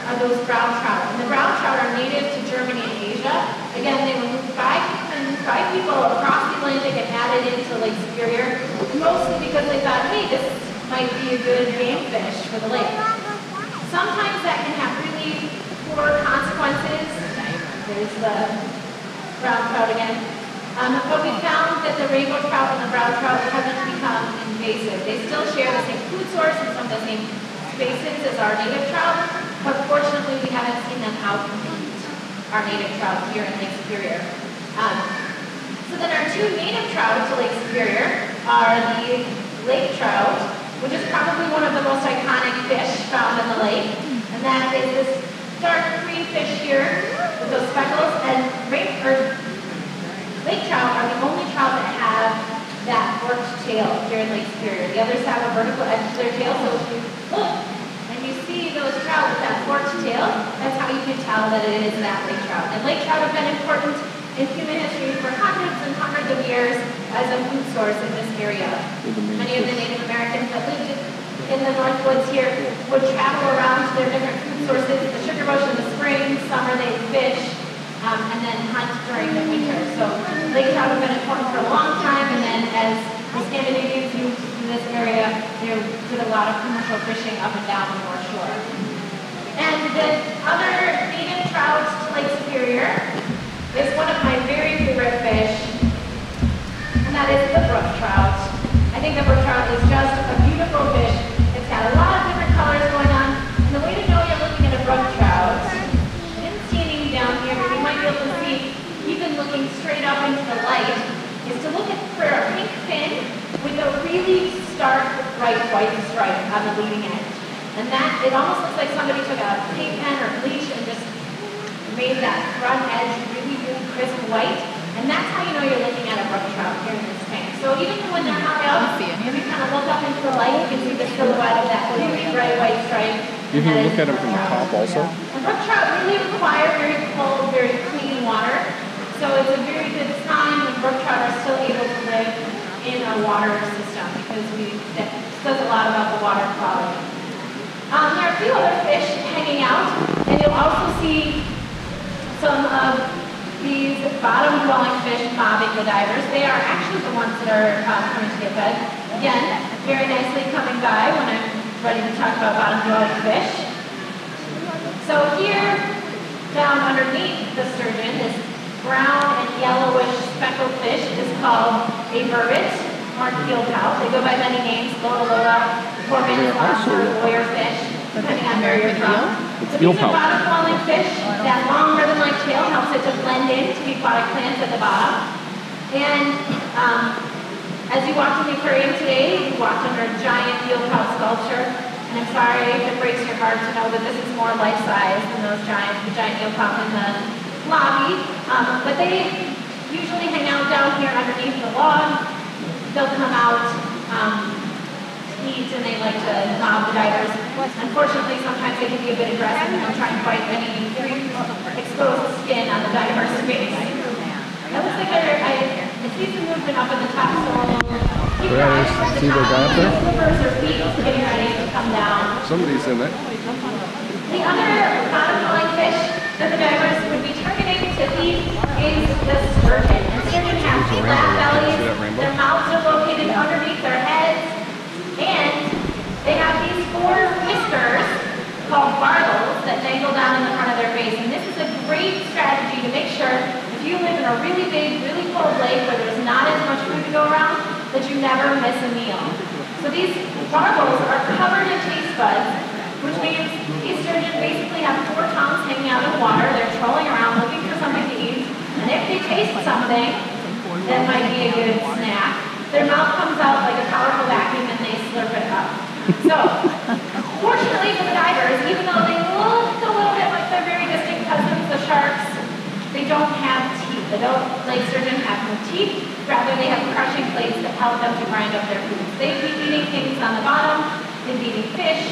are those brown trout. And the brown trout are native to Germany and Asia. Again, they were moved by people across the Atlantic and added into Lake Superior, mostly because they thought, hey, this might be a good game fish for the lake. Sometimes that can have really poor consequences. There's the brown trout again. But we found that the rainbow trout and the brown trout haven't become invasive. They still share the same food source and some of the same spaces as our native trout, but fortunately we haven't seen them outcompete our native trout here in Lake Superior. So then our two native trout to Lake Superior are the lake trout, which is probably one of the most iconic fish found in the lake, and that is this dark green fish here with those speckles, and lake trout are the only trout that have that forked tail here in Lake Superior. The others have a vertical edge to their tail, so if you look and you see those trout with that forked tail, that's how you can tell that it is that lake trout. And lake trout have been important in human history for hundreds and hundreds of years as a food source in this area. Many of the Native Americans that lived in the North Woods here would travel around to their different food sources, the sugar bush in the spring, summer they would fish, and then hunt during the winter. So lake trout have been important for a long time, and then as the Scandinavians moved to this area, they did a lot of commercial fishing up and down the North Shore. And the other native trout to Lake Superior is one of my very favorite fish, and that is the brook trout. I think the brook trout is just a beautiful fish. It's got a lot of different colors going on, and the way to know you're looking at a brook trout, I didn't see any down here, but you might be able to see, even looking straight up into the light, is to look for a pink fin with a really stark bright white stripe on the leading edge. And that, it almost looks like somebody took a paint pen or bleach and just made that front edge really, really crisp white. And that's how you know you're looking at a brook trout here in this tank. So even when they're not out, if you kind of look up into the light, you can see the silhouette of that really bright white stripe. You can look at them from the top also. And brook trout really require very cold, very clean water. So it's a very good sign when brook trout are still able to live in a water system, because that says a lot about the water quality. There are a few other fish hanging out, and you'll also see some of these bottom-dwelling fish mobbing the divers. They are actually the ones that are coming to get fed. Again, very nicely coming by when I'm ready to talk about bottom-dwelling fish. So here, down underneath the sturgeon, this brown and yellowish speckled fish is called a burbot or field trout. They go by many names: Lola, Corbin, lobster, lawyer fish, depending on where you're from. So these are bottom-dwelling fish. That long ribbon-like tail helps it to blend in to the aquatic plants at the bottom. And as you walked in the aquarium today, you walked under a giant field trout sculpture. And I'm sorry if it breaks your heart to know that this is more life-size than those giant field trout in the lobby. But they usually hang out down here underneath the log. They'll come out eat, and they like to mob the divers. Unfortunately, sometimes they can be a bit aggressive and try and fight any exposed skin on the diver's face. That looks like I see some movement up in the top, so keep your eyes on the top. Flippers or feet getting ready to come down. Somebody's in it. The other bottom-dwelling fish that the divers would be targeting to eat is the sturgeon. And sturgeon have flat bellies. Their mouths are located underneath their heads. And they have these four whiskers called barbels that dangle down in the front of their face. And this is a great strategy to make sure if you live in a really big, really cold lake where there's not as much food to go around, that you never miss a meal. So these barbels are covered in taste buds, which means these sturgeon basically have four tongues hanging out of the water. They're trolling around looking for something to eat. And if they taste something that might be a good snack, their mouth comes out like a powerful vacuum and they slurp it up. So, fortunately for the divers, even though they look a little bit like their very distant cousins, the sharks, they don't have teeth. The lake sturgeon have no teeth. Rather, they have crushing plates that help them to grind up their food. They'd be eating things on the bottom. They'd be eating fish,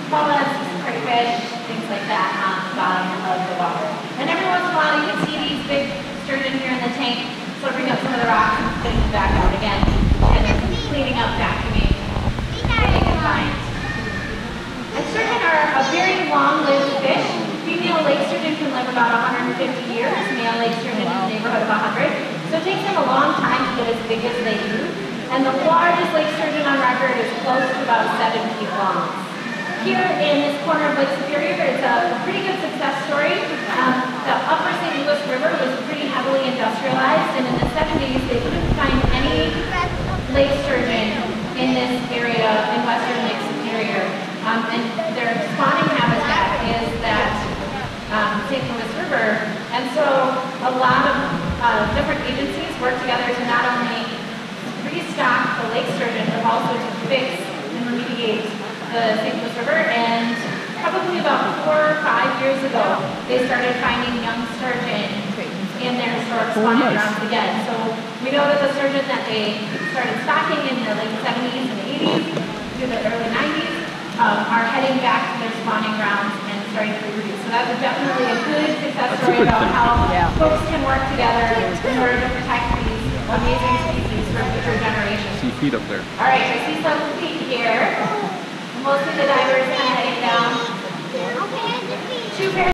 mullets, crayfish, things like that on the bottom of the water. And every once in a while, you can see these big sturgeon here in the tank slurping up some of the rocks and putting them back out again, and cleaning up, vacuuming what they can find. And sturgeon are a very long-lived fish. Female lake sturgeon can live about 150 years, male lake sturgeon in the neighborhood of 100. So it takes them a long time to get as big as they do. And the largest lake sturgeon on record is close to about 7 feet long. Here in this corner of Lake Superior, it's a pretty good success story. The upper St. Louis River was pretty heavily industrialized, and in the 70s, they couldn't find any lake sturgeon in this area in western Lake Superior. And their spawning habitat is that St. Louis River. And so a lot of different agencies work together to not only restock the lake sturgeon, but also to fix and remediate the St. Louis River. And probably about 4 or 5 years ago, they started finding young sturgeon in their historic spawning grounds again. So we know that the sturgeon that they started stocking in the late 70s and 80s through the early 90s are heading back to their spawning grounds and starting to reproduce. So that's definitely a good success story about how folks can work together in order to protect these amazing species for future generations. See feet up there. All right, I see some feet here. Mostly the divers kind of heading down. 2 pairs